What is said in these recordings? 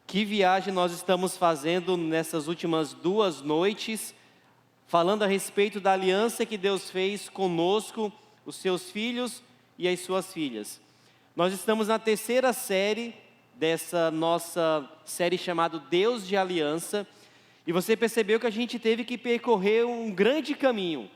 Que viagem nós estamos fazendo nessas últimas 2 noites, falando a respeito da aliança que Deus fez conosco, os seus filhos e as suas filhas. Nós estamos na terceira série dessa nossa série chamada Deus de Aliança, e você percebeu que a gente teve que percorrer um grande caminho.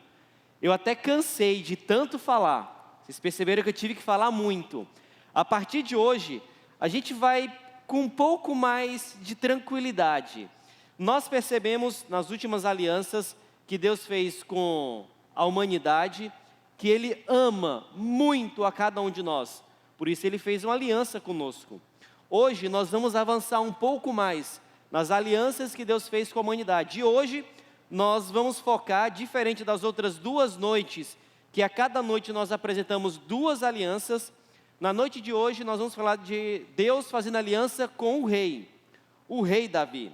Eu até cansei de tanto falar, vocês perceberam que eu tive que falar muito. A partir de hoje, a gente vai com um pouco mais de tranquilidade. Nós percebemos nas últimas alianças que Deus fez com a humanidade, que Ele ama muito a cada um de nós. Por isso Ele fez uma aliança conosco. Hoje nós vamos avançar um pouco mais nas alianças que Deus fez com a humanidade. E hoje nós vamos focar, diferente das outras 2 noites, que a cada noite nós apresentamos 2 alianças. Na noite de hoje nós vamos falar de Deus fazendo aliança com o rei Davi.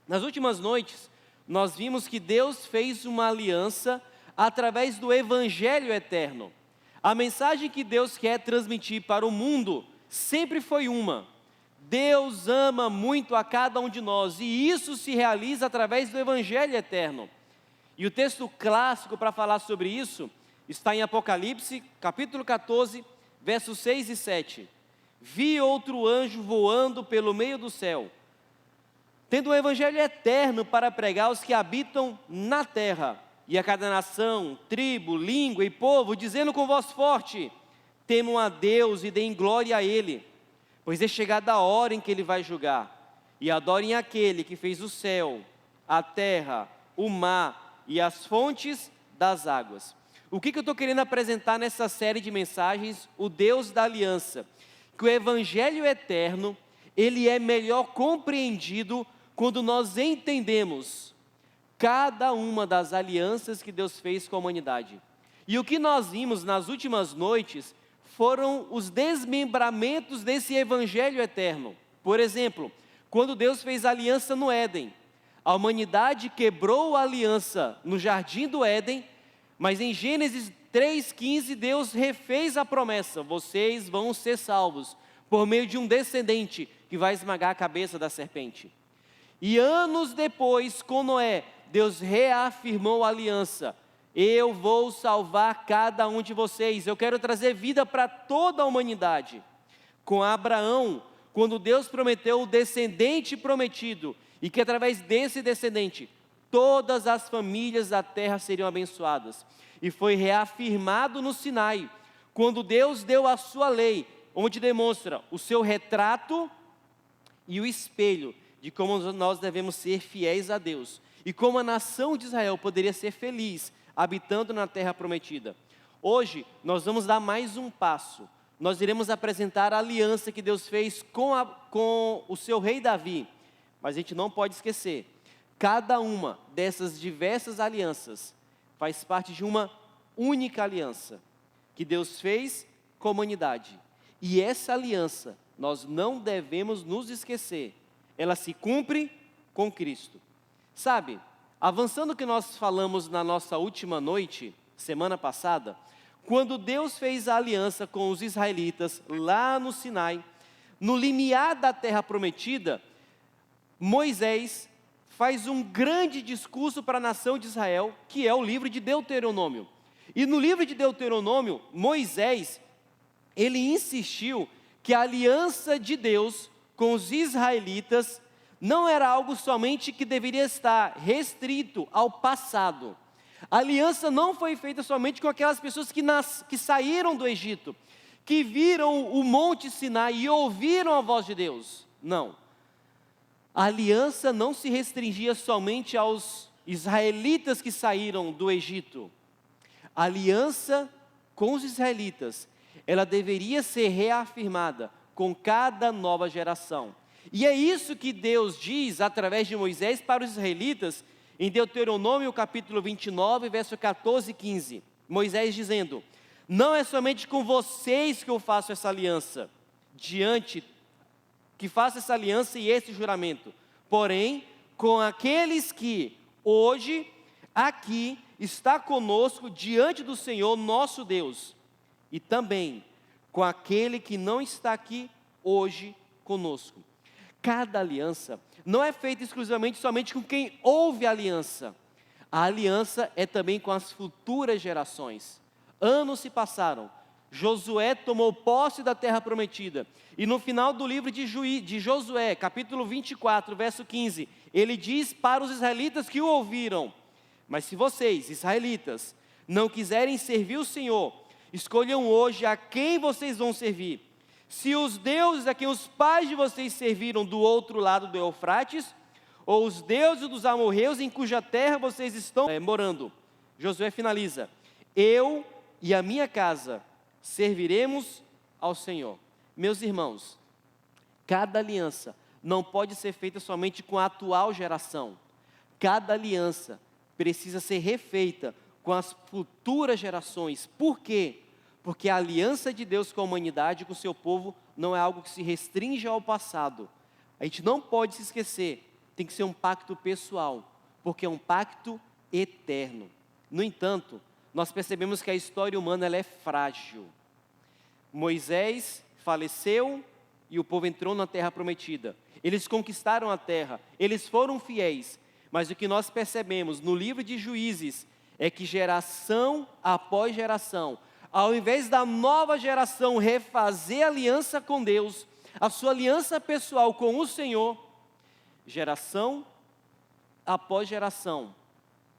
Nas últimas noites nós vimos que Deus fez uma aliança através do Evangelho eterno. A mensagem que Deus quer transmitir para o mundo sempre foi uma: Deus ama muito a cada um de nós, e isso se realiza através do Evangelho eterno. E o texto clássico para falar sobre isso está em Apocalipse, capítulo 14, versos 6 e 7. Vi outro anjo voando pelo meio do céu, tendo um evangelho eterno para pregar aos que habitam na terra, e a cada nação, tribo, língua e povo, dizendo com voz forte: temam a Deus e deem glória a Ele, pois é chegada a hora em que Ele vai julgar, e adorem aquele que fez o céu, a terra, o mar e as fontes das águas. O que eu estou querendo apresentar nessa série de mensagens? O Deus da aliança. Que o Evangelho eterno, ele é melhor compreendido quando nós entendemos cada uma das alianças que Deus fez com a humanidade. E o que nós vimos nas últimas noites foram os desmembramentos desse Evangelho eterno. Por exemplo, quando Deus fez aliança no Éden, a humanidade quebrou a aliança no jardim do Éden. Mas em Gênesis 3,15, Deus refez a promessa: vocês vão ser salvos por meio de um descendente que vai esmagar a cabeça da serpente. E anos depois, com Noé, Deus reafirmou a aliança: eu vou salvar cada um de vocês, eu quero trazer vida para toda a humanidade. Com Abraão, quando Deus prometeu o descendente prometido, e que através desse descendente todas as famílias da terra seriam abençoadas. E foi reafirmado no Sinai, quando Deus deu a sua lei, onde demonstra o seu retrato e o espelho de como nós devemos ser fiéis a Deus, e como a nação de Israel poderia ser feliz habitando na terra prometida. Hoje nós vamos dar mais um passo. Nós iremos apresentar a aliança que Deus fez com o seu rei Davi. Mas a gente não pode esquecer: cada uma dessas diversas alianças faz parte de uma única aliança que Deus fez com a humanidade. E essa aliança, nós não devemos nos esquecer, ela se cumpre com Cristo. Sabe, avançando o que nós falamos na nossa última noite, semana passada, quando Deus fez a aliança com os israelitas lá no Sinai, no limiar da terra prometida, Moisés faz um grande discurso para a nação de Israel, que é o livro de Deuteronômio. E no livro de Deuteronômio, Moisés, ele insistiu que a aliança de Deus com os israelitas não era algo somente que deveria estar restrito ao passado. A aliança não foi feita somente com aquelas pessoas que saíram do Egito, que viram o Monte Sinai e ouviram a voz de Deus. Não. A aliança não se restringia somente aos israelitas que saíram do Egito. A aliança com os israelitas, ela deveria ser reafirmada com cada nova geração. E é isso que Deus diz através de Moisés para os israelitas em Deuteronômio capítulo 29, verso 14 e 15. Moisés dizendo: não é somente com vocês que eu faço essa aliança, que faço essa aliança e esse juramento, porém com aqueles que hoje, aqui, está conosco diante do Senhor nosso Deus, e também com aquele que não está aqui hoje conosco. Cada aliança não é feita exclusivamente somente com quem ouve a aliança. A aliança é também com as futuras gerações. Anos se passaram, Josué tomou posse da terra prometida, e no final do livro de Josué, capítulo 24, verso 15, ele diz para os israelitas que o ouviram: mas se vocês, israelitas, não quiserem servir o Senhor, escolham hoje a quem vocês vão servir. Se os deuses a quem os pais de vocês serviram do outro lado do Eufrates, ou os deuses dos amorreus em cuja terra vocês estão morando. Josué finaliza: eu e a minha casa serviremos ao Senhor. Meus irmãos, cada aliança não pode ser feita somente com a atual geração. Cada aliança precisa ser refeita com as futuras gerações. Por quê? Porque a aliança de Deus com a humanidade, com o seu povo, não é algo que se restringe ao passado. A gente não pode se esquecer, tem que ser um pacto pessoal, porque é um pacto eterno. No entanto, nós percebemos que a história humana ela é frágil. Moisés faleceu e o povo entrou na terra prometida. Eles conquistaram a terra, eles foram fiéis, mas o que nós percebemos no livro de Juízes é que geração após geração, ao invés da nova geração refazer aliança com Deus, a sua aliança pessoal com o Senhor, geração após geração,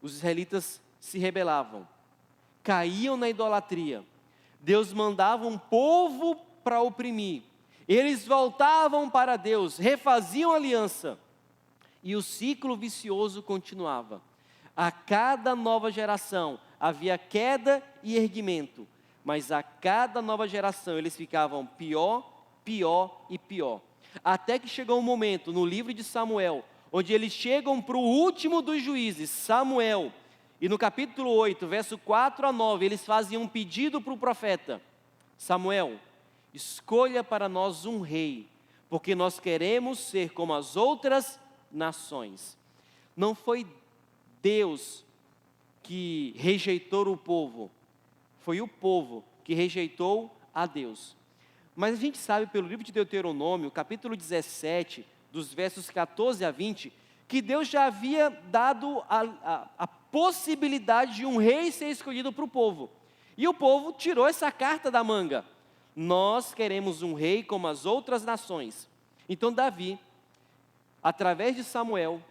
os israelitas se rebelavam, caíam na idolatria. Deus mandava um povo para oprimir, eles voltavam para Deus, refaziam aliança, e o ciclo vicioso continuava. A cada nova geração havia queda e erguimento, mas a cada nova geração eles ficavam pior, pior e pior. Até que chegou um momento no livro de Samuel, onde eles chegam para o último dos juízes, Samuel, e no capítulo 8, verso 4 a 9, eles fazem um pedido para o profeta: Samuel, escolha para nós um rei, porque nós queremos ser como as outras nações. Não foi Deus que rejeitou o povo, foi o povo que rejeitou a Deus. Mas a gente sabe pelo livro de Deuteronômio, capítulo 17, dos versos 14 a 20, que Deus já havia dado a possibilidade de um rei ser escolhido para o povo. E o povo tirou essa carta da manga: nós queremos um rei como as outras nações. Então Davi, através de Samuel,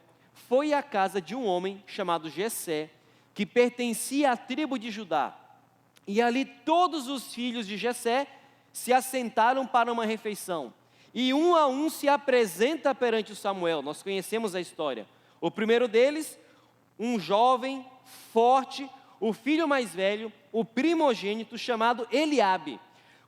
foi à casa de um homem chamado Jessé, que pertencia à tribo de Judá. E ali todos os filhos de Jessé se assentaram para uma refeição. E um a um se apresenta perante o Samuel. Nós conhecemos a história. O primeiro deles, um jovem, forte, o filho mais velho, o primogênito, chamado Eliabe.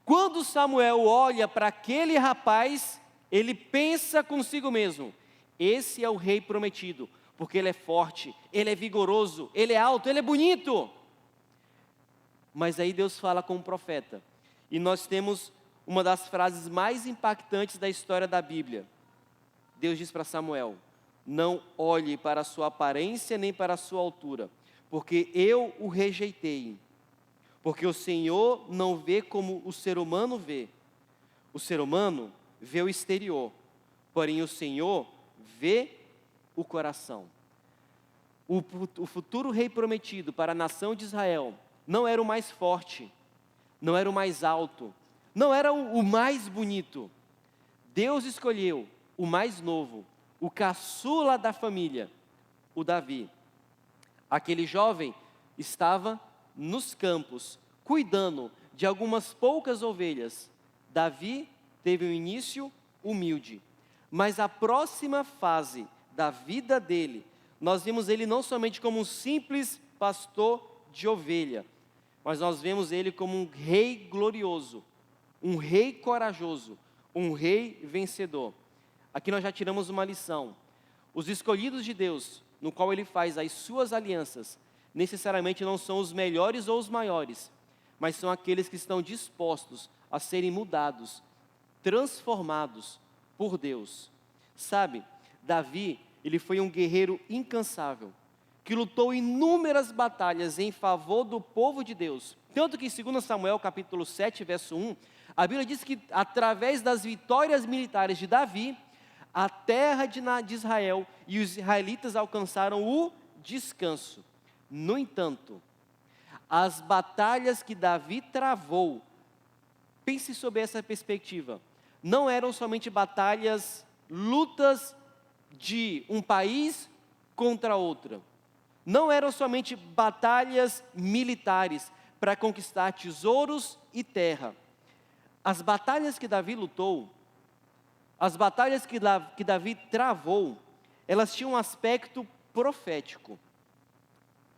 Quando Samuel olha para aquele rapaz, ele pensa consigo mesmo: esse é o rei prometido, porque ele é forte, ele é vigoroso, ele é alto, ele é bonito. Mas aí Deus fala com o profeta, e nós temos uma das frases mais impactantes da história da Bíblia. Deus diz para Samuel: não olhe para a sua aparência nem para a sua altura, porque eu o rejeitei. Porque o Senhor não vê como o ser humano vê. O ser humano vê o exterior, porém o Senhor vê o coração. O futuro rei prometido para a nação de Israel não era o mais forte, não era o mais alto, não era o mais bonito. Deus escolheu o mais novo, o caçula da família, o Davi. Aquele jovem estava nos campos, cuidando de algumas poucas ovelhas. Davi teve um início humilde, mas a próxima fase da vida dele, nós vimos ele não somente como um simples pastor de ovelha, mas nós vemos ele como um rei glorioso, um rei corajoso, um rei vencedor. Aqui nós já tiramos uma lição: os escolhidos de Deus, no qual ele faz as suas alianças, necessariamente não são os melhores ou os maiores, mas são aqueles que estão dispostos a serem mudados, transformados por Deus. Sabe, Davi, ele foi um guerreiro incansável, que lutou inúmeras batalhas em favor do povo de Deus. Tanto que em 2 Samuel capítulo 7, verso 1, a Bíblia diz que através das vitórias militares de Davi, a terra de Israel, e os israelitas alcançaram o descanso. No entanto, as batalhas que Davi travou, pense sobre essa perspectiva, não eram somente batalhas, lutas de um país contra outro. Não eram somente batalhas militares para conquistar tesouros e terra. As batalhas que Davi lutou, as batalhas que Davi travou, elas tinham um aspecto profético.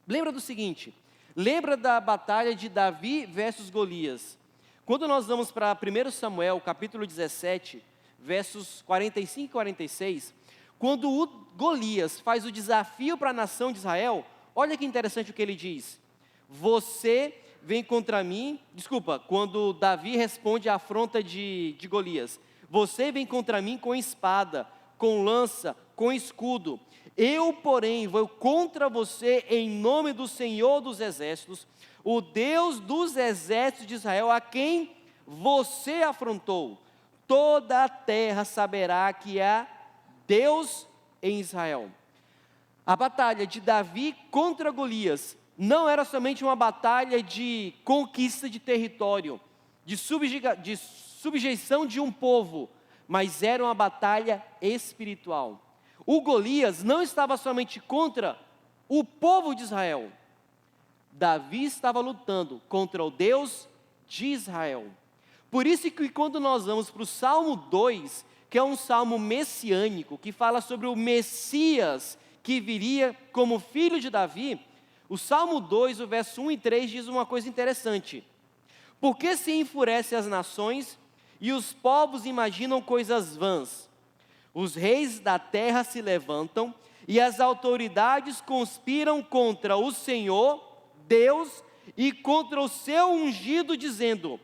Lembra do seguinte, lembra da batalha de Davi versus Golias. Quando nós vamos para 1 Samuel, capítulo 17, versos 45 e 46, quando o Golias faz o desafio para a nação de Israel, olha que interessante o que ele diz. Você vem contra mim, quando Davi responde à afronta de Golias. Você vem contra mim com espada, com lança, com escudo. Eu, porém, vou contra você em nome do Senhor dos Exércitos, o Deus dos exércitos de Israel, a quem você afrontou. Toda a terra saberá que há Deus em Israel. A batalha de Davi contra Golias não era somente uma batalha de conquista de território, de subjeição de um povo, mas era uma batalha espiritual. O Golias não estava somente contra o povo de Israel. Davi estava lutando contra o Deus de Israel. Por isso que quando nós vamos para o Salmo 2, que é um salmo messiânico, que fala sobre o Messias que viria como filho de Davi, o Salmo 2, o verso 1 e 3 diz uma coisa interessante. Por que se enfurecem as nações e os povos imaginam coisas vãs? Os reis da terra se levantam e as autoridades conspiram contra o Senhor, Deus, e contra o seu ungido, dizendo: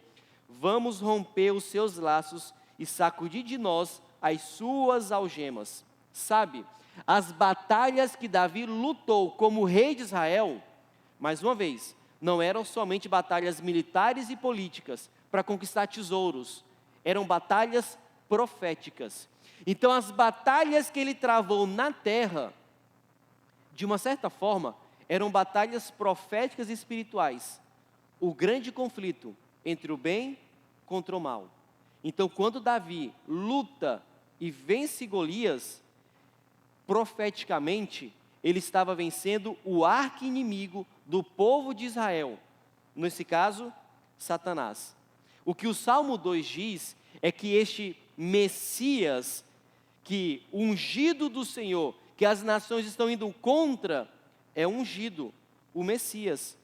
vamos romper os seus laços e sacudir de nós as suas algemas. Sabe, as batalhas que Davi lutou como rei de Israel, mais uma vez, não eram somente batalhas militares e políticas para conquistar tesouros, eram batalhas proféticas. Então as batalhas que ele travou na terra, de uma certa forma, eram batalhas proféticas e espirituais. O grande conflito entre o bem contra o mal. Então quando Davi luta e vence Golias, profeticamente, ele estava vencendo o arqui-inimigo do povo de Israel, nesse caso, Satanás. O que o Salmo 2 diz é que este Messias, que ungido do Senhor, que as nações estão indo contra, é ungido, o Messias.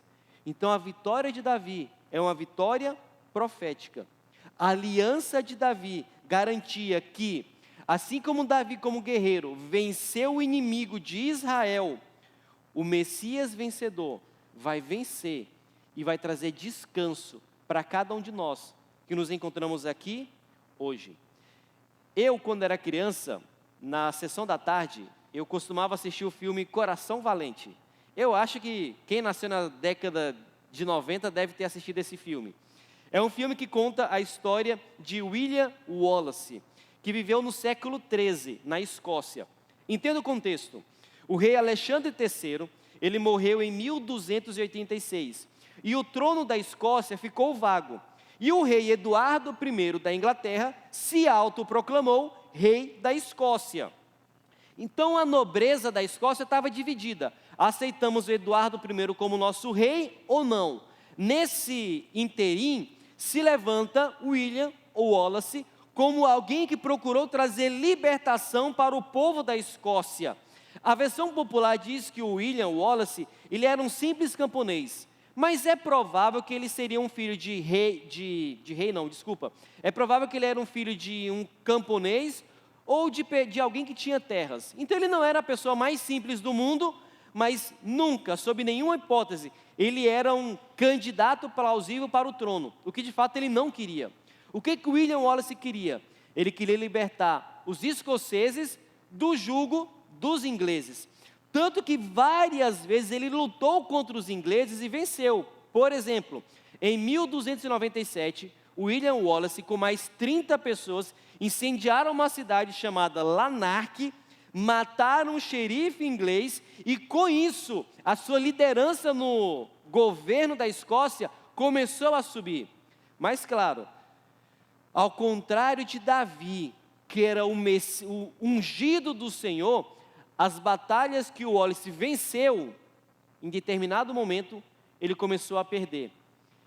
Então a vitória de Davi é uma vitória profética. A aliança de Davi garantia que, assim como Davi, como guerreiro, venceu o inimigo de Israel, o Messias vencedor vai vencer e vai trazer descanso para cada um de nós que nos encontramos aqui hoje. Eu, quando era criança, na sessão da tarde, eu costumava assistir o filme Coração Valente. Eu acho que quem nasceu na década de 90 deve ter assistido esse filme. É um filme que conta a história de William Wallace, que viveu no século XIII, na Escócia. Entenda o contexto. O rei Alexandre III, ele morreu em 1286, e o trono da Escócia ficou vago. E o rei Eduardo I da Inglaterra se autoproclamou rei da Escócia. Então a nobreza da Escócia estava dividida. Aceitamos o Eduardo I como nosso rei ou não? Nesse interim, se levanta William Wallace como alguém que procurou trazer libertação para o povo da Escócia. A versão popular diz que o William Wallace, ele era um simples camponês, mas é provável que ele seria um filho é provável que ele era um filho de um camponês ou de alguém que tinha terras. Então ele não era a pessoa mais simples do mundo, mas nunca, sob nenhuma hipótese, ele era um candidato plausível para o trono, o que de fato ele não queria. O que William Wallace queria? Ele queria libertar os escoceses do jugo dos ingleses. Tanto que várias vezes ele lutou contra os ingleses e venceu. Por exemplo, em 1297, William Wallace, com mais 30 pessoas, incendiaram uma cidade chamada Lanark, mataram um xerife inglês e, com isso, a sua liderança no governo da Escócia começou a subir. Mas, claro, ao contrário de Davi, que era o ungido do Senhor, as batalhas que o Wallace venceu, em determinado momento, ele começou a perder.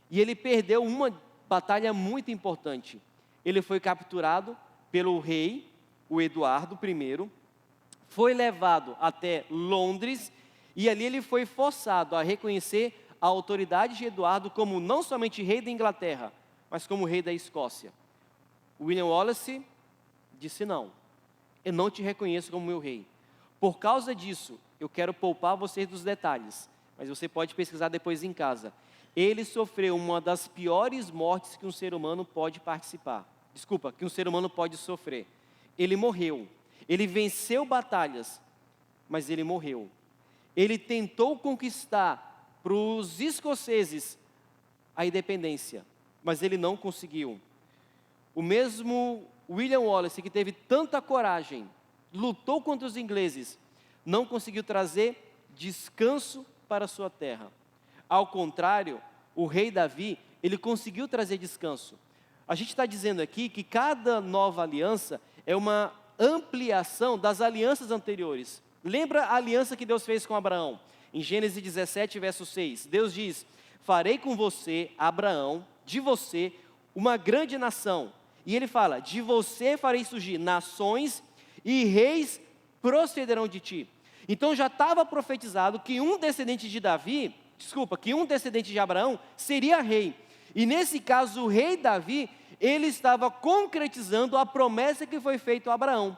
E ele perdeu uma batalha muito importante. Ele foi capturado pelo rei, o Eduardo I, foi levado até Londres, e ali ele foi forçado a reconhecer a autoridade de Eduardo como não somente rei da Inglaterra, mas como rei da Escócia. William Wallace disse: não, eu não te reconheço como meu rei. Por causa disso, eu quero poupar vocês dos detalhes, mas você pode pesquisar depois em casa. Ele sofreu uma das piores mortes que um ser humano pode que um ser humano pode sofrer. Ele morreu. Ele venceu batalhas, mas ele morreu. Ele tentou conquistar para os escoceses a independência, mas ele não conseguiu. O mesmo William Wallace, que teve tanta coragem, lutou contra os ingleses, não conseguiu trazer descanso para a sua terra. Ao contrário, o rei Davi, ele conseguiu trazer descanso. A gente está dizendo aqui que cada nova aliança é uma ampliação das alianças anteriores. Lembra a aliança que Deus fez com Abraão? Em Gênesis 17, verso 6, Deus diz: farei com você, Abraão, de você, uma grande nação. E ele fala: de você farei surgir nações e reis procederão de ti. Então já estava profetizado que um descendente de Abraão seria rei. E nesse caso, o rei Davi, ele estava concretizando a promessa que foi feita a Abraão,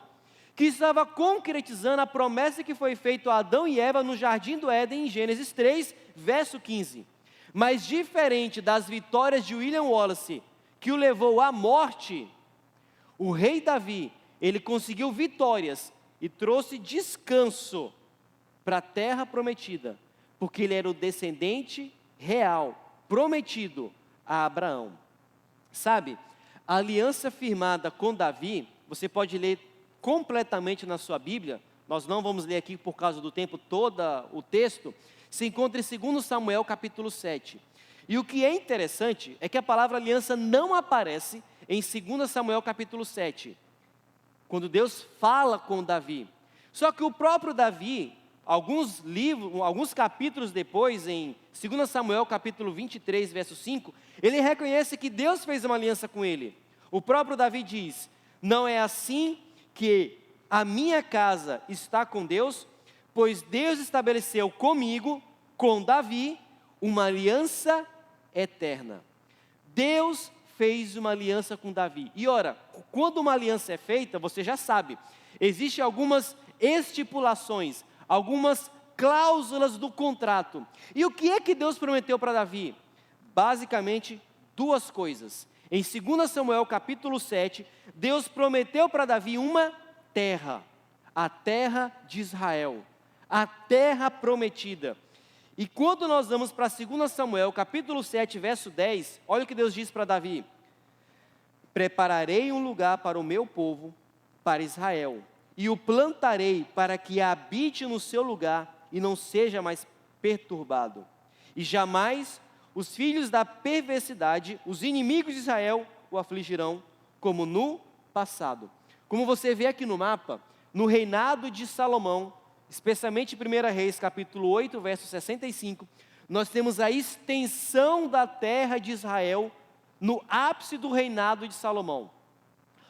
que estava concretizando a promessa que foi feita a Adão e Eva no Jardim do Éden, em Gênesis 3, verso 15. Mas diferente das vitórias de William Wallace, que o levou à morte, o rei Davi, ele conseguiu vitórias e trouxe descanso para a terra prometida, porque ele era o descendente real, prometido a Abraão. Sabe, a aliança firmada com Davi, você pode ler completamente na sua Bíblia, nós não vamos ler aqui por causa do tempo todo o texto, se encontra em 2 Samuel capítulo 7. E o que é interessante é que a palavra aliança não aparece em 2 Samuel capítulo 7, quando Deus fala com Davi. Só que o próprio Davi, alguns capítulos depois, em 2 Samuel capítulo 23, verso 5, ele reconhece que Deus fez uma aliança com ele. O próprio Davi diz: não é assim que a minha casa está com Deus, pois Deus estabeleceu comigo, com Davi, uma aliança eterna. Deus fez uma aliança com Davi. E ora, quando uma aliança é feita, você já sabe, existem algumas estipulações, algumas cláusulas do contrato. E o que é que Deus prometeu para Davi? Basicamente, duas coisas. Em 2 Samuel capítulo 7, Deus prometeu para Davi uma terra, a terra de Israel, a terra prometida. E quando nós vamos para 2 Samuel capítulo 7, verso 10, olha o que Deus diz para Davi: prepararei um lugar para o meu povo, para Israel, e o plantarei para que habite no seu lugar e não seja mais perturbado. E jamais os filhos da perversidade, os inimigos de Israel, o afligirão, como no passado. Como você vê aqui no mapa, no reinado de Salomão, especialmente 1 Reis, capítulo 8, verso 65, nós temos a extensão da terra de Israel no ápice do reinado de Salomão.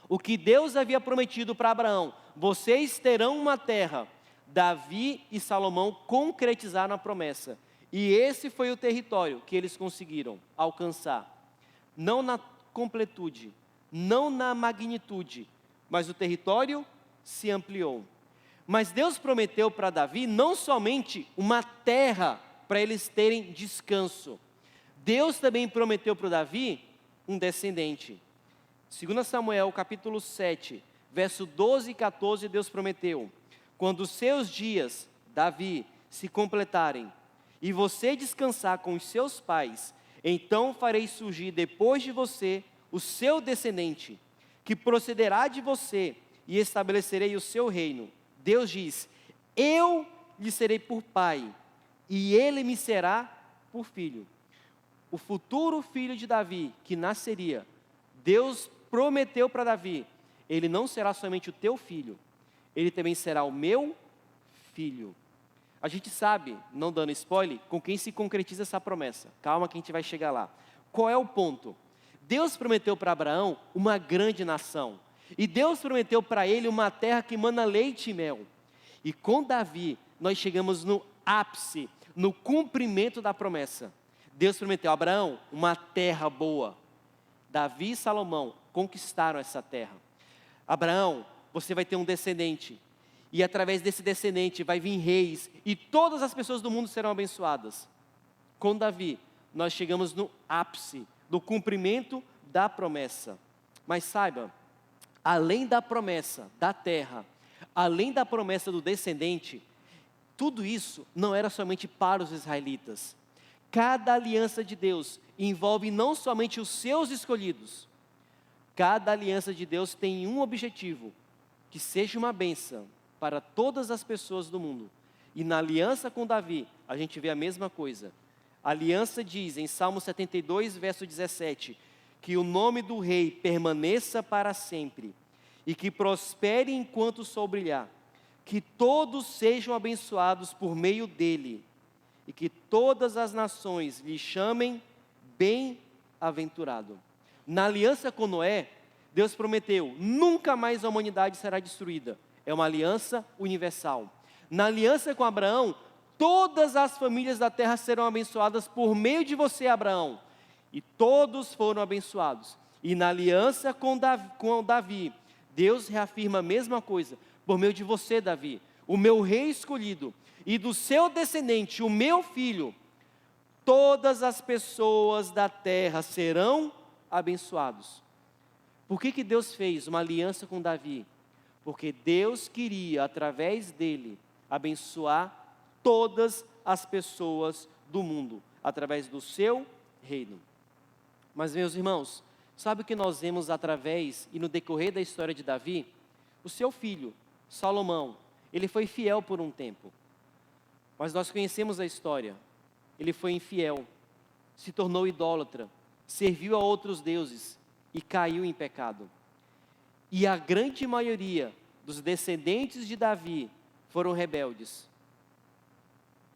O que Deus havia prometido para Abraão: vocês terão uma terra. Davi e Salomão concretizaram a promessa. E esse foi o território que eles conseguiram alcançar. Não na completude, não na magnitude, mas o território se ampliou. Mas Deus prometeu para Davi não somente uma terra para eles terem descanso. Deus também prometeu para Davi um descendente. 2 Samuel capítulo 7, verso 12 e 14, Deus prometeu: quando os seus dias, Davi, se completarem, e você descansar com os seus pais, então farei surgir depois de você o seu descendente, que procederá de você, e estabelecerei o seu reino. Deus diz: eu lhe serei por pai, e ele me será por filho. O futuro filho de Davi, que nasceria, Deus prometeu para Davi: ele não será somente o teu filho, ele também será o meu filho. A gente sabe, não dando spoiler, com quem se concretiza essa promessa. Calma que a gente vai chegar lá. Qual é o ponto? Deus prometeu para Abraão uma grande nação. E Deus prometeu para ele uma terra que mana leite e mel. E com Davi, nós chegamos no ápice, no cumprimento da promessa. Deus prometeu a Abraão uma terra boa. Davi e Salomão conquistaram essa terra. Abraão, você vai ter um descendente. E através desse descendente vai vir reis. E todas as pessoas do mundo serão abençoadas. Com Davi, nós chegamos no ápice do cumprimento da promessa. Mas saiba, além da promessa da terra, além da promessa do descendente, tudo isso não era somente para os israelitas. Cada aliança de Deus envolve não somente os seus escolhidos. Cada aliança de Deus tem um objetivo: que seja uma bênção para todas as pessoas do mundo. E na aliança com Davi, a gente vê a mesma coisa. A aliança diz em Salmo 72, verso 17, que o nome do rei permaneça para sempre, e que prospere enquanto o sol brilhar, que todos sejam abençoados por meio dele, e que todas as nações lhe chamem bem-aventurado. Na aliança com Noé, Deus prometeu: nunca mais a humanidade será destruída. É uma aliança universal. Na aliança com Abraão, todas as famílias da terra serão abençoadas por meio de você, Abraão. E todos foram abençoados. E na aliança com Davi, Deus reafirma a mesma coisa: por meio de você, Davi, o meu rei escolhido, e do seu descendente, o meu filho, todas as pessoas da terra serão abençoados. Por que Deus fez uma aliança com Davi? Porque Deus queria, através dele, abençoar todas as pessoas do mundo, através do seu reino. Mas, meus irmãos, sabe o que nós vemos através e no decorrer da história de Davi? O seu filho, Salomão, ele foi fiel por um tempo. Mas nós conhecemos a história. Ele foi infiel, se tornou idólatra, serviu a outros deuses e caiu em pecado. E a grande maioria dos descendentes de Davi foram rebeldes.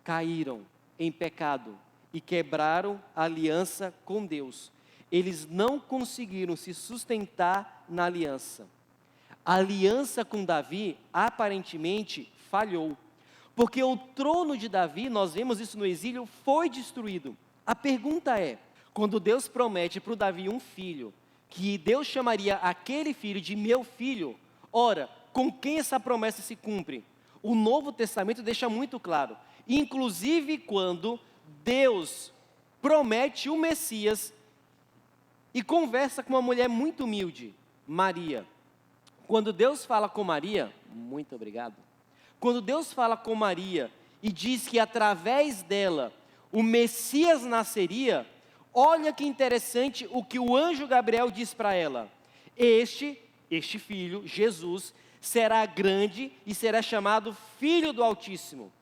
Caíram em pecado e quebraram a aliança com Deus. Eles não conseguiram se sustentar na aliança. A aliança com Davi aparentemente falhou, porque o trono de Davi, nós vemos isso no exílio, foi destruído. A pergunta é: quando Deus promete para o Davi um filho, que Deus chamaria aquele filho de meu filho, ora, com quem essa promessa se cumpre? O Novo Testamento deixa muito claro, inclusive quando Deus promete o Messias e conversa com uma mulher muito humilde, Maria. Quando Deus fala com Maria, muito obrigado. Quando Deus fala com Maria e diz que através dela o Messias nasceria, olha que interessante o que o anjo Gabriel diz para ela: este filho, Jesus, será grande e será chamado Filho do Altíssimo.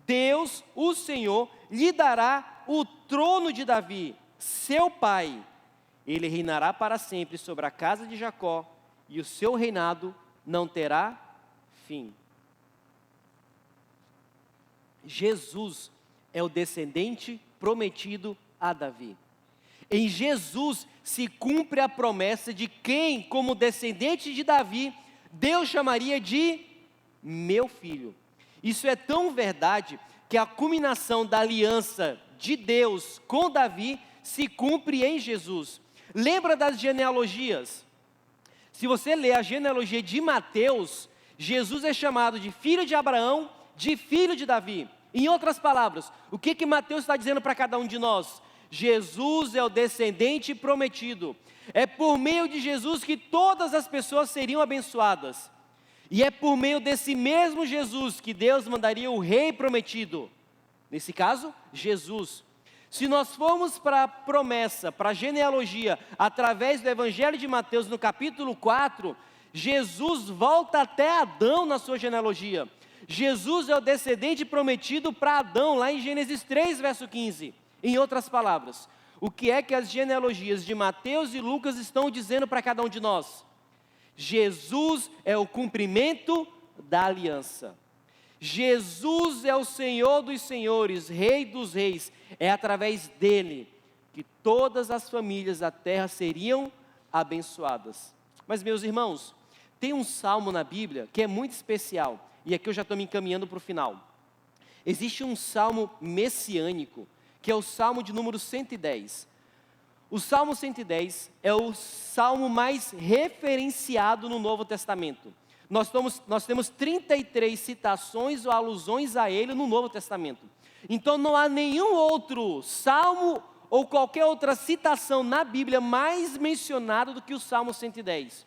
Deus, o Senhor, lhe dará o trono de Davi, seu pai. Ele reinará para sempre sobre a casa de Jacó, e o seu reinado não terá fim. Jesus é o descendente prometido a Davi. Em Jesus se cumpre a promessa de quem, como descendente de Davi, Deus chamaria de meu filho. Isso é tão verdade que a culminação da aliança de Deus com Davi se cumpre em Jesus. Lembra das genealogias? Se você ler a genealogia de Mateus, Jesus é chamado de filho de Abraão, de filho de Davi. Em outras palavras, o que Mateus está dizendo para cada um de nós? Jesus é o descendente prometido. É por meio de Jesus que todas as pessoas seriam abençoadas. E é por meio desse mesmo Jesus que Deus mandaria o rei prometido. Nesse caso, Jesus. Se nós formos para a promessa, para a genealogia, através do Evangelho de Mateus, no capítulo 4, Jesus volta até Adão na sua genealogia. Jesus é o descendente prometido para Adão, lá em Gênesis 3, verso 15. Em outras palavras, o que é que as genealogias de Mateus e Lucas estão dizendo para cada um de nós? Jesus é o cumprimento da aliança. Jesus é o Senhor dos senhores, Rei dos reis. É através dele que todas as famílias da terra seriam abençoadas. Mas, meus irmãos, tem um salmo na Bíblia que é muito especial. E aqui eu já estou me encaminhando para o final. Existe um salmo messiânico, que é o salmo de número 110. O salmo 110 é o salmo mais referenciado no Novo Testamento. Nós temos 33 citações ou alusões a ele no Novo Testamento. Então não há nenhum outro salmo ou qualquer outra citação na Bíblia mais mencionada do que o salmo 110.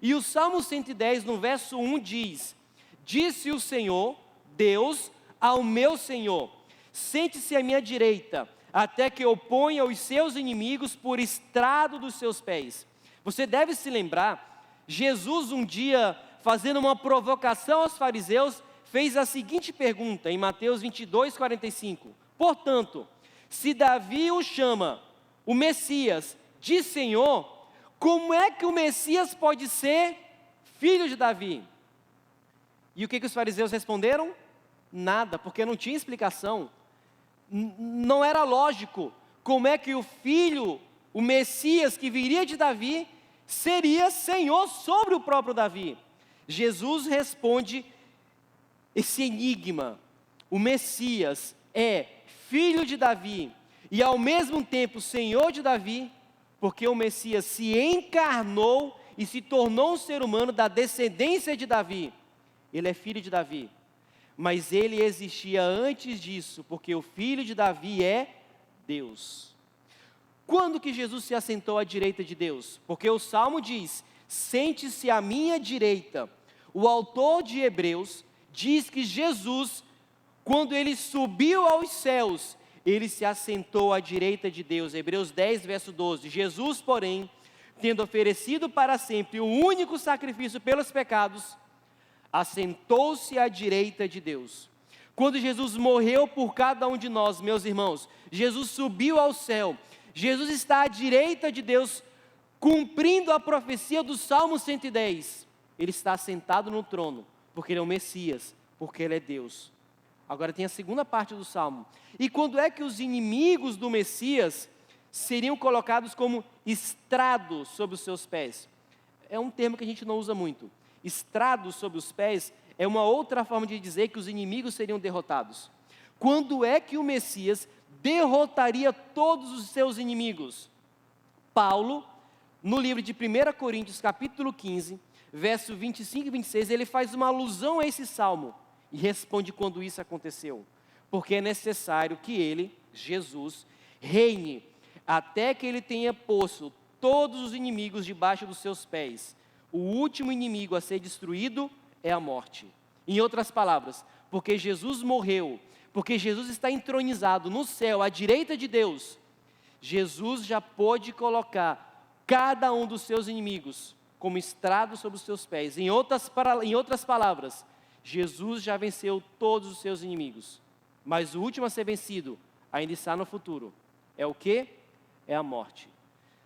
E o salmo 110, no verso 1, diz: disse o Senhor, Deus, ao meu Senhor: sente-se à minha direita, até que eu ponha os seus inimigos por estrado dos seus pés. Você deve se lembrar, Jesus um dia, fazendo uma provocação aos fariseus, fez a seguinte pergunta, em Mateus 22, 45. Portanto, se Davi o chama, o Messias, de Senhor, como é que o Messias pode ser filho de Davi? E o que os fariseus responderam? Nada, porque não tinha explicação. Não era lógico como é que o filho, o Messias que viria de Davi, seria Senhor sobre o próprio Davi. Jesus responde esse enigma. O Messias é filho de Davi e ao mesmo tempo Senhor de Davi, porque o Messias se encarnou e se tornou um ser humano da descendência de Davi. Ele é filho de Davi, mas ele existia antes disso, porque o filho de Davi é Deus. Quando que Jesus se assentou à direita de Deus? Porque o Salmo diz: sente-se à minha direita. O autor de Hebreus diz que Jesus, quando ele subiu aos céus, ele se assentou à direita de Deus. Hebreus 10, verso 12. Jesus, porém, tendo oferecido para sempre o único sacrifício pelos pecados, assentou-se à direita de Deus. Quando Jesus morreu por cada um de nós, meus irmãos, Jesus subiu ao céu. Jesus está à direita de Deus, cumprindo a profecia do Salmo 110. Ele está sentado no trono, porque ele é o Messias, porque ele é Deus. Agora tem a segunda parte do Salmo. E quando é que os inimigos do Messias seriam colocados como estrado sob os seus pés? É um termo que a gente não usa muito. Estrado sob os pés é uma outra forma de dizer que os inimigos seriam derrotados. Quando é que o Messias derrotaria todos os seus inimigos? Paulo, no livro de 1 Coríntios, capítulo 15, verso 25 e 26, ele faz uma alusão a esse salmo e responde quando isso aconteceu. Porque é necessário que ele, Jesus, reine até que ele tenha posto todos os inimigos debaixo dos seus pés. O último inimigo a ser destruído é a morte. Em outras palavras, porque Jesus morreu, porque Jesus está entronizado no céu, à direita de Deus, Jesus já pôde colocar cada um dos seus inimigos como estrado sobre os seus pés. Em outras palavras, Jesus já venceu todos os seus inimigos. Mas o último a ser vencido ainda está no futuro. É o quê? É a morte.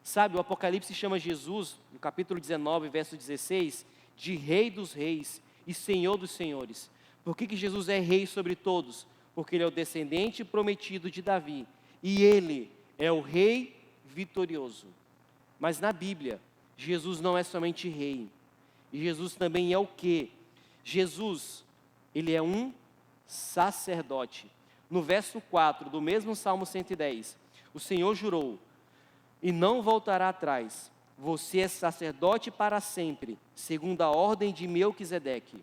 Sabe, o Apocalipse chama Jesus, no capítulo 19, verso 16, de Rei dos reis e Senhor dos senhores. Por que Jesus é rei sobre todos? Porque ele é o descendente prometido de Davi. E ele é o rei vitorioso. Mas na Bíblia, Jesus não é somente rei. E Jesus também é o quê? Jesus, ele é um sacerdote. No verso 4 do mesmo Salmo 110, o Senhor jurou: e não voltará atrás. Você é sacerdote para sempre, segundo a ordem de Melquisedeque.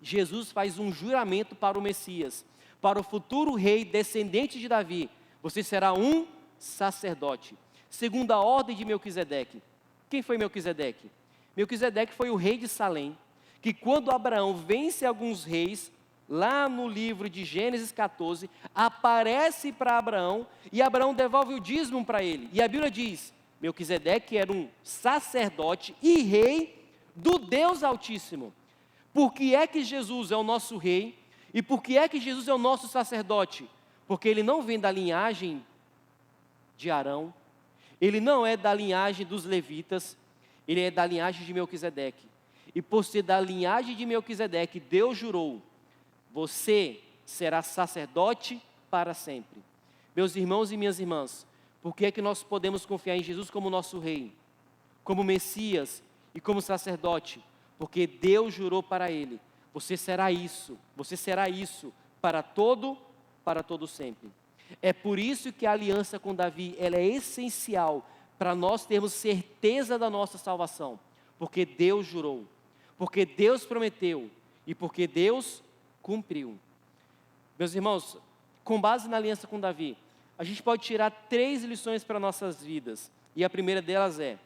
Jesus faz um juramento para o Messias, para o futuro rei descendente de Davi. Você será um sacerdote, segundo a ordem de Melquisedeque. Quem foi Melquisedeque? Melquisedeque foi o rei de Salém, que quando Abraão vence alguns reis, lá no livro de Gênesis 14, aparece para Abraão, e Abraão devolve o dízimo para ele. E a Bíblia diz, Melquisedeque era um sacerdote e rei do Deus Altíssimo. Por que é que Jesus é o nosso rei? E por que é que Jesus é o nosso sacerdote? Porque ele não vem da linhagem de Arão, ele não é da linhagem dos levitas, ele é da linhagem de Melquisedeque. E por ser da linhagem de Melquisedeque, Deus jurou, você será sacerdote para sempre. Meus irmãos e minhas irmãs, por que é que nós podemos confiar em Jesus como nosso rei, como Messias e como sacerdote? Porque Deus jurou para ele, você será isso para todo sempre. É por isso que a aliança com Davi, ela é essencial para nós termos certeza da nossa salvação, porque Deus jurou, porque Deus prometeu e porque Deus cumpriu. Meus irmãos, com base na aliança com Davi, a gente pode tirar 3 lições para nossas vidas, e a primeira delas é,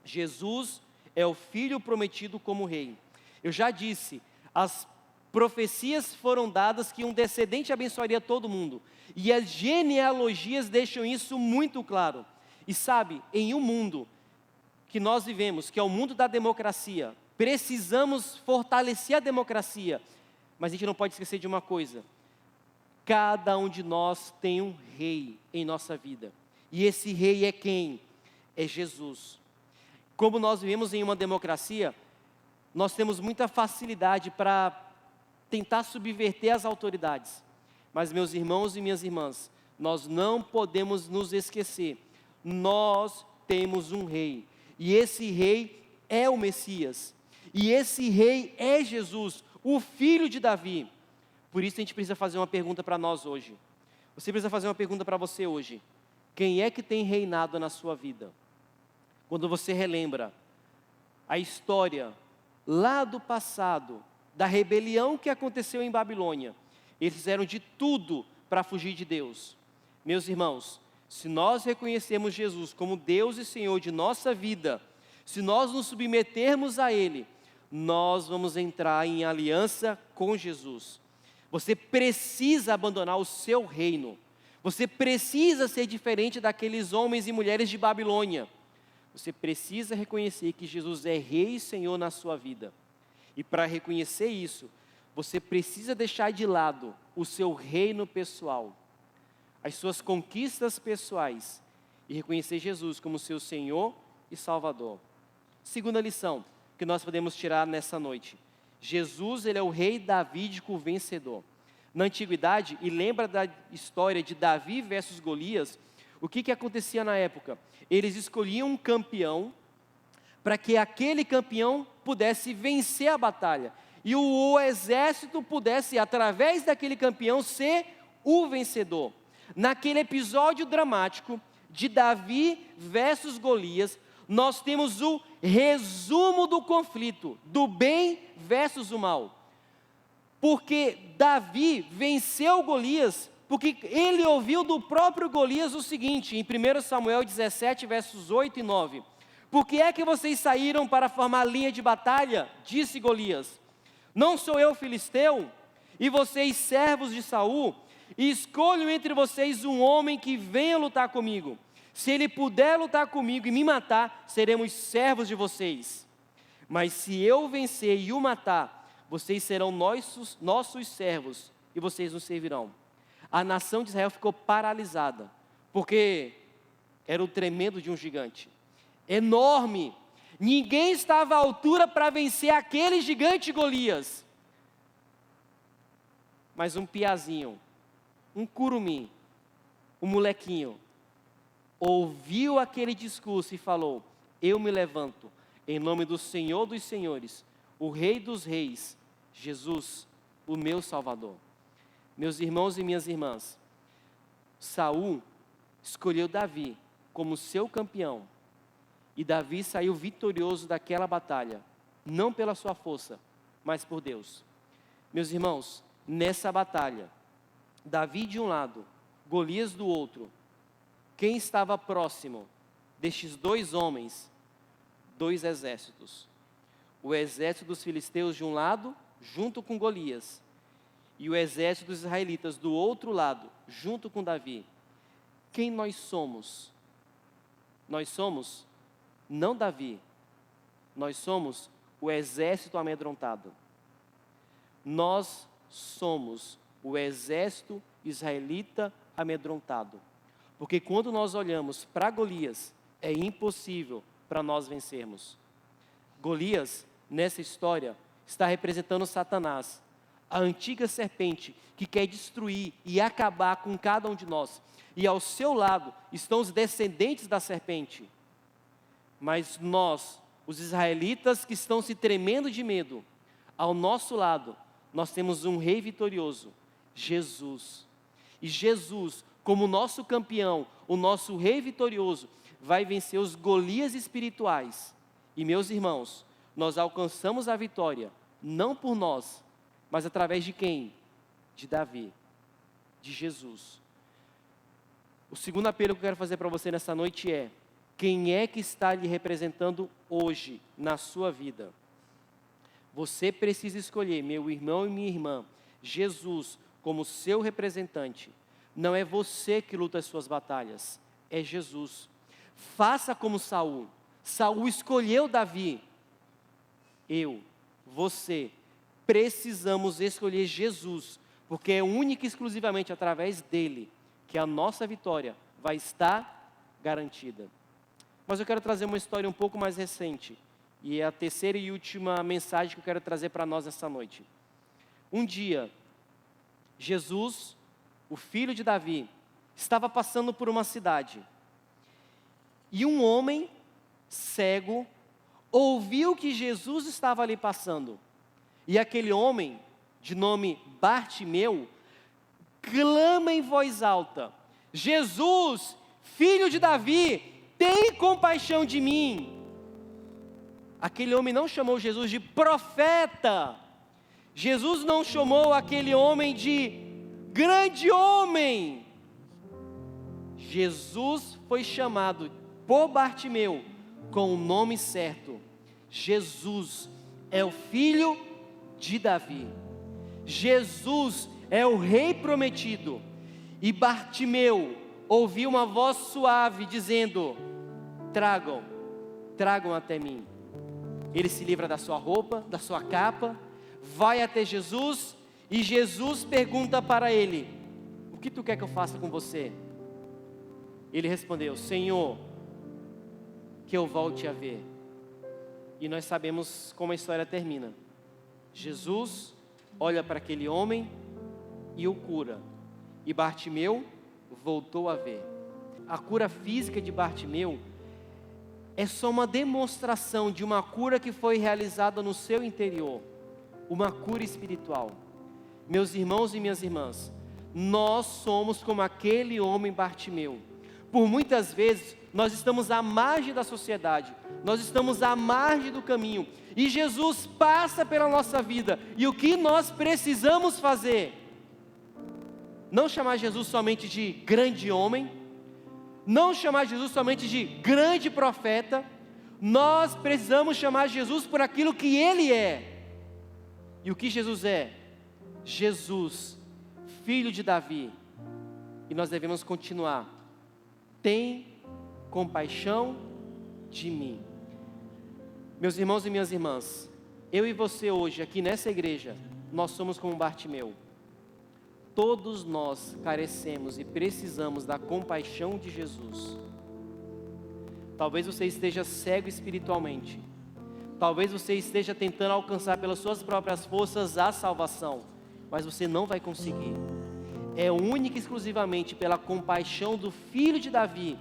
Jesus é o Filho prometido como rei. Eu já disse, as profecias foram dadas que um descendente abençoaria todo mundo, e as genealogias deixam isso muito claro. E sabe, em um mundo que nós vivemos, que é o mundo da democracia, precisamos fortalecer a democracia, mas a gente não pode esquecer de uma coisa, cada um de nós tem um rei em nossa vida, e esse rei é quem? É Jesus. Como nós vivemos em uma democracia, nós temos muita facilidade para tentar subverter as autoridades, mas meus irmãos e minhas irmãs, nós não podemos nos esquecer, nós temos um rei, e esse rei é o Messias, e esse rei é Jesus, o filho de Davi. Por isso a gente precisa fazer uma pergunta para nós hoje, você precisa fazer uma pergunta para você hoje, quem é que tem reinado na sua vida? Quando você relembra a história lá do passado, da rebelião que aconteceu em Babilônia, eles fizeram de tudo para fugir de Deus. Meus irmãos, se nós reconhecermos Jesus como Deus e Senhor de nossa vida, se nós nos submetermos a Ele, nós vamos entrar em aliança com Jesus. Você precisa abandonar o seu reino, você precisa ser diferente daqueles homens e mulheres de Babilônia. Você precisa reconhecer que Jesus é Rei e Senhor na sua vida. E para reconhecer isso, você precisa deixar de lado o seu reino pessoal, as suas conquistas pessoais, e reconhecer Jesus como seu Senhor e Salvador. Segunda lição que nós podemos tirar nessa noite. Jesus, ele é o rei davídico vencedor. Na antiguidade, e lembra da história de Davi versus Golias, o que acontecia na época? Eles escolhiam um campeão, para que aquele campeão pudesse vencer a batalha, e o exército pudesse, através daquele campeão, ser o vencedor. Naquele episódio dramático, de Davi versus Golias, nós temos o resumo do conflito, do bem versus o mal. Porque Davi venceu Golias, porque ele ouviu do próprio Golias o seguinte, em 1 Samuel 17, versos 8 e 9. Por que é que vocês saíram para formar linha de batalha? Disse Golias. Não sou eu filisteu? E vocês servos de Saul? E escolho entre vocês um homem que venha lutar comigo. Se ele puder lutar comigo e me matar, seremos servos de vocês. Mas se eu vencer e o matar, vocês serão nossos servos e vocês nos servirão. A nação de Israel ficou paralisada, porque era o tremendo de um gigante, enorme. Ninguém estava à altura para vencer aquele gigante Golias. Mas um piazinho, um curumim, um molequinho, ouviu aquele discurso e falou: eu me levanto em nome do Senhor dos Senhores, o Rei dos Reis, Jesus, o meu Salvador. Meus irmãos e minhas irmãs, Saul escolheu Davi como seu campeão, e Davi saiu vitorioso daquela batalha, não pela sua força, mas por Deus. Meus irmãos, nessa batalha, Davi de um lado, Golias do outro, quem estava próximo destes dois homens? 2 exércitos. O exército dos filisteus de um lado, junto com Golias, e o exército dos israelitas do outro lado, junto com Davi, quem nós somos? Nós somos não Davi, nós somos o exército amedrontado. Nós somos o exército israelita amedrontado. Porque quando nós olhamos para Golias, é impossível para nós vencermos. Golias, nessa história, está representando Satanás, a antiga serpente que quer destruir e acabar com cada um de nós. E ao seu lado estão os descendentes da serpente. Mas nós, os israelitas que estão se tremendo de medo, ao nosso lado, nós temos um rei vitorioso, Jesus. E Jesus, como nosso campeão, o nosso rei vitorioso, vai vencer os Golias espirituais. E meus irmãos, nós alcançamos a vitória, não por nós, mas através de quem? De Davi, de Jesus. O segundo apelo que eu quero fazer para você nessa noite é: quem é que está lhe representando hoje na sua vida? Você precisa escolher, meu irmão e minha irmã, Jesus como seu representante. Não é você que luta as suas batalhas, é Jesus. Faça como Saul. Saul escolheu Davi. Eu, você, precisamos escolher Jesus, porque é única e exclusivamente através dele que a nossa vitória vai estar garantida. Mas eu quero trazer uma história um pouco mais recente, e é a terceira e última mensagem que eu quero trazer para nós essa noite. Um dia, Jesus, o filho de Davi, estava passando por uma cidade, e um homem cego ouviu que Jesus estava ali passando, e aquele homem, de nome Bartimeu, clama em voz alta: Jesus, filho de Davi, tem compaixão de mim. Aquele homem não chamou Jesus de profeta, Jesus não chamou aquele homem de grande homem. Jesus foi chamado por Bartimeu com o nome certo. Jesus é o filho de Davi. Jesus é o rei prometido. E Bartimeu ouviu uma voz suave dizendo: tragam até mim. Ele se livra da sua roupa, da sua capa, vai até Jesus, e Jesus pergunta para ele: o que tu quer que eu faça com você? Ele respondeu: Senhor, que eu volte a ver. E nós sabemos como a história termina. Jesus olha para aquele homem e o cura, e Bartimeu voltou a ver. A cura física de Bartimeu é só uma demonstração de uma cura que foi realizada no seu interior, uma cura espiritual. Meus irmãos e minhas irmãs, nós somos como aquele homem Bartimeu. Por muitas vezes nós estamos à margem da sociedade, nós estamos à margem do caminho, e Jesus passa pela nossa vida, e o que nós precisamos fazer? Não chamar Jesus somente de grande homem, não chamar Jesus somente de grande profeta, nós precisamos chamar Jesus por aquilo que Ele é. E o que Jesus é? Jesus, filho de Davi. E nós devemos continuar: tem compaixão de mim. Meus irmãos e minhas irmãs, eu e você hoje, aqui nessa igreja, nós somos como Bartimeu. Todos nós carecemos e precisamos da compaixão de Jesus. Talvez você esteja cego espiritualmente. Talvez você esteja tentando alcançar pelas suas próprias forças a salvação, mas você não vai conseguir. É única e exclusivamente pela compaixão do filho de Davi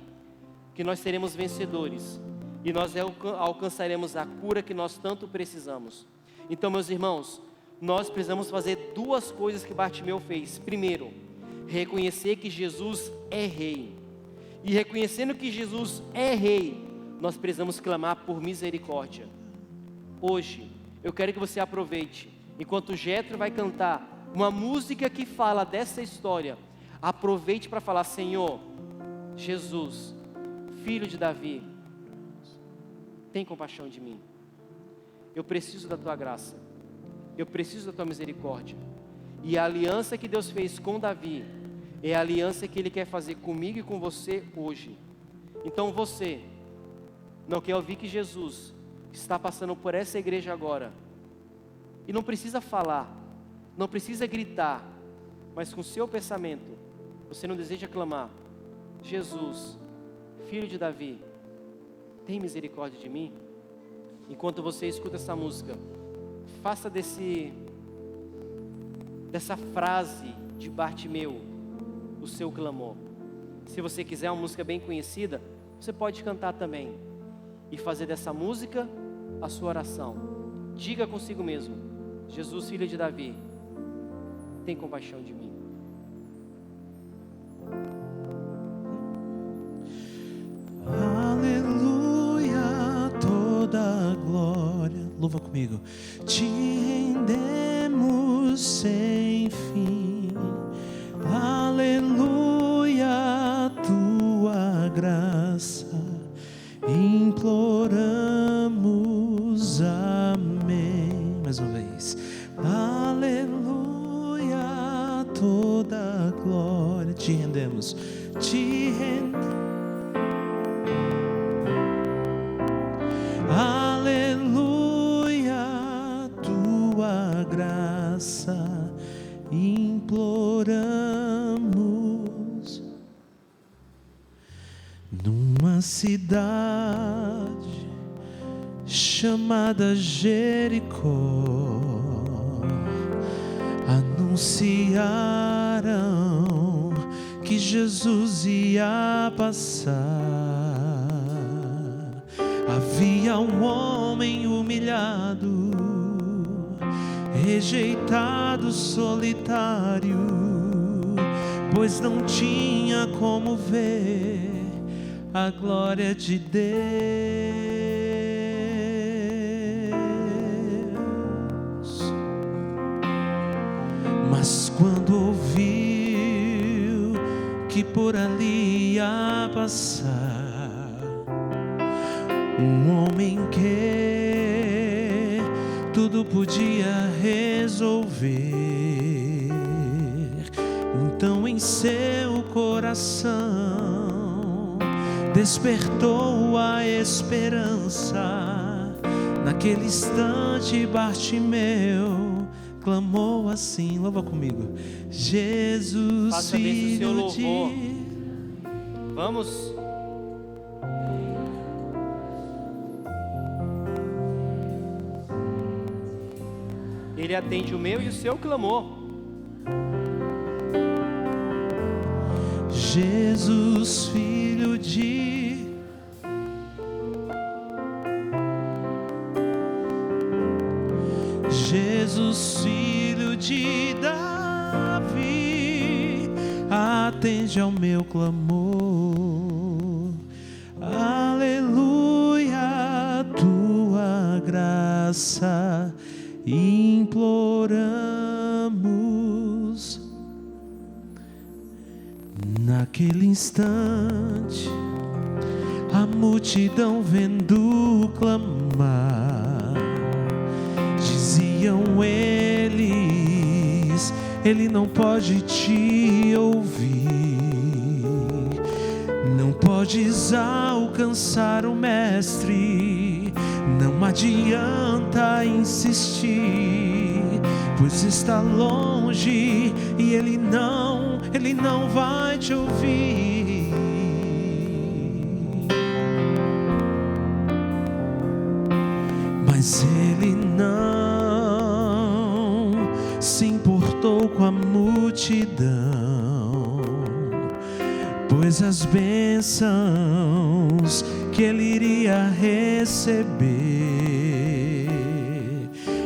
que nós seremos vencedores e nós alcançaremos a cura que nós tanto precisamos. Então, meus irmãos, nós precisamos fazer duas coisas que Bartimeu fez. Primeiro, reconhecer que Jesus é rei. E reconhecendo que Jesus é rei, nós precisamos clamar por misericórdia. Hoje, eu quero que você aproveite, enquanto Jétro vai cantar uma música que fala dessa história, aproveite para falar: Senhor, Jesus, filho de Davi, tem compaixão de mim. Eu preciso da tua graça. Eu preciso da tua misericórdia. E a aliança que Deus fez com Davi é a aliança que Ele quer fazer comigo e com você hoje. Então você não quer ouvir que Jesus está passando por essa igreja agora, e não precisa falar, não precisa gritar, mas com seu pensamento, você não deseja clamar: Jesus, filho de Davi, tem misericórdia de mim? Enquanto você escuta essa música, faça dessa frase de Bartimeu o seu clamor. Se você quiser uma música bem conhecida, você pode cantar também e fazer dessa música a sua oração. Diga consigo mesmo: Jesus, filho de Davi, tem compaixão de mim. Aleluia, toda a glória. Louva comigo. Te rendemos sem fim. Aleluia, tua graça imploramos. Amém. Mais uma vez. Aleluia, toda a glória. Te rendemos. Te rendemos. Aleluia, tua graça imploramos. Numa cidade chamada Jericó, anunciaram que Jesus ia passar. Havia um homem humilhado, rejeitado, solitário, pois não tinha como ver a glória de Deus. Mas quando ouviu que por ali ia passar um homem que tudo podia resolver, então em seu coração despertou a esperança. Naquele instante Bartimeu clamou assim, louva comigo: Jesus, faça bem o seu louvor. de... Vamos. Ele atende o meu e o seu clamor. Jesus, filho de... Jesus, filho de Davi, atende ao meu clamor. Aleluia, tua graça imploramos. Naquele instante, a multidão vendo clamar, diziam eles: ele não pode te ouvir, não podes alcançar o mestre, não adianta insistir, pois está longe e ele não vai te ouvir. Mas ele não se importou com a multidão, pois as bênçãos que ele iria receber.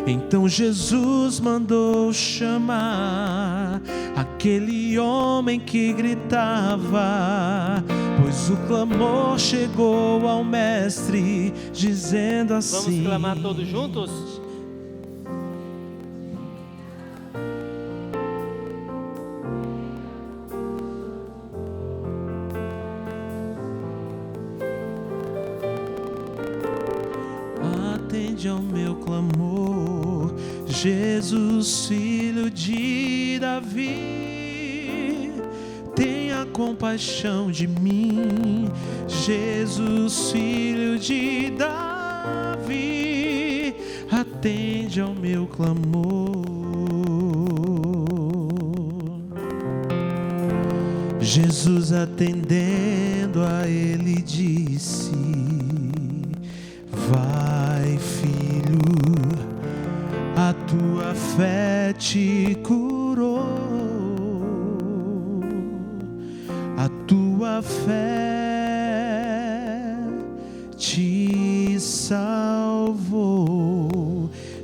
Então Jesus mandou chamar aquele homem que gritava, pois o clamor chegou ao mestre, dizendo assim. Vamos clamar todos juntos? Atende ao meu clamor, Jesus, filho de Davi, tenha compaixão de mim. Jesus, filho de Davi, atende ao meu clamor. Jesus, atendendo a ele, disse: vai, filho, a tua fé te curou, a tua fé te salvou.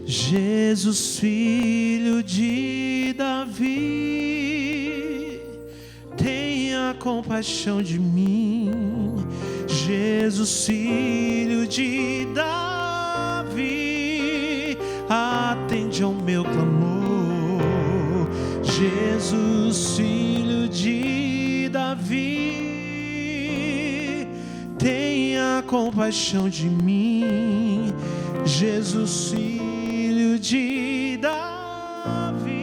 Jesus, filho de Davi, tenha compaixão de mim. Jesus, filho de Davi, atende ao meu clamor. Jesus, filho de Davi, tenha compaixão de mim. Jesus, filho de Davi,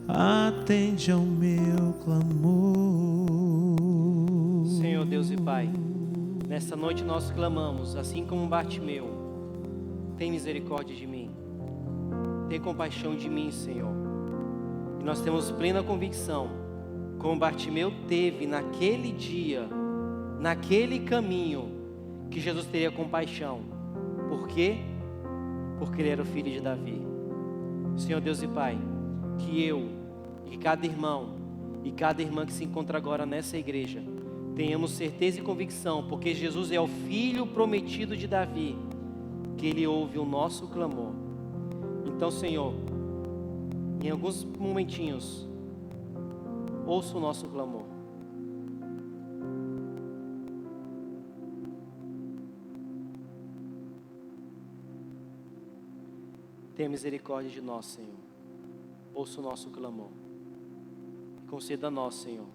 atende ao meu clamor. Senhor Deus e Pai, nesta noite nós clamamos, assim como Bartimeu: tem misericórdia de mim, tem compaixão de mim, Senhor. E nós temos plena convicção, como Bartimeu teve naquele dia, naquele caminho, que Jesus teria compaixão. Por quê? Porque ele era o filho de Davi. Senhor Deus e Pai, que eu e cada irmão e cada irmã que se encontra agora nessa igreja tenhamos certeza e convicção, porque Jesus é o filho prometido de Davi, que ele ouve o nosso clamor. Então, Senhor, em alguns momentinhos, ouça o nosso clamor. Tenha misericórdia de nós, Senhor. Ouça o nosso clamor. Conceda a nós, Senhor,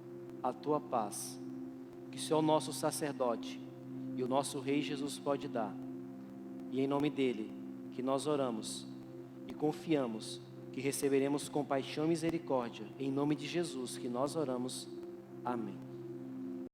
a tua paz, que só o nosso sacerdote e o nosso Rei Jesus pode dar. E em nome dele que nós oramos e confiamos que receberemos compaixão e misericórdia. Em nome de Jesus que nós oramos. Amém.